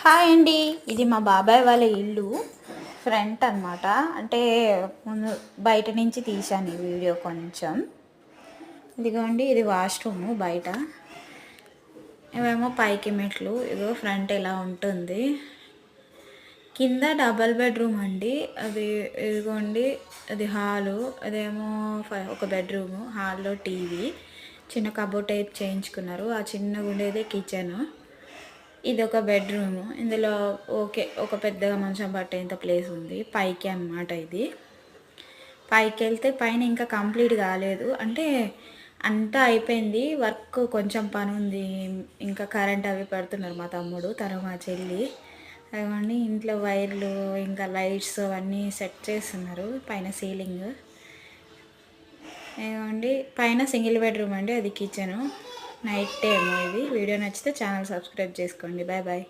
Hi అండి. ఇది మా బాబాయ్ వాళ్ళ ఇల్లు ఫ్రంట్ అనమాట. అంటే ముందు బయట నుంచి తీశాను ఈ వీడియో కొంచెం. ఇదిగోండి, ఇది వాష్రూము బయట. ఇవేమో పైకి మెట్లు. ఇదిగో ఫ్రంట్ ఇలా ఉంటుంది. కింద డబల్ బెడ్రూమ్ అండి. అది ఇదిగోండి, అది హాలు. అదేమో ఒక బెడ్రూము. హాల్లో టీవీ, చిన్న కబోర్డ్ టైప్ చేయించుకున్నారు. ఆ చిన్నగా ఉండేదే కిచెన్. ఇది ఒక బెడ్రూమ్. ఇందులో ఒక పెద్దగా మంచం పట్టేంత ప్లేస్ ఉంది. పైకి అన్నమాట. ఇది పైకి వెళ్తే పైన ఇంకా కంప్లీట్ కాలేదు, అంటే అంతా అయిపోయింది. వర్క్ కొంచెం పని ఉంది. ఇంకా కరెంట్ అవి పెడుతున్నారు మా తమ్ముడు, మా చెల్లి. అదిగోండి, ఇంట్లో వైర్లు ఇంకా లైట్స్ అవన్నీ సెట్ చేస్తున్నారు. పైన సీలింగ్. ఏమండి, పైన సింగిల్ బెడ్రూమ్ అండి. అది కిచెను. నైట్ టైము ఇది. వీడియో నచ్చితే ఛానల్ సబ్స్క్రైబ్ చేసుకోండి. Bye bye.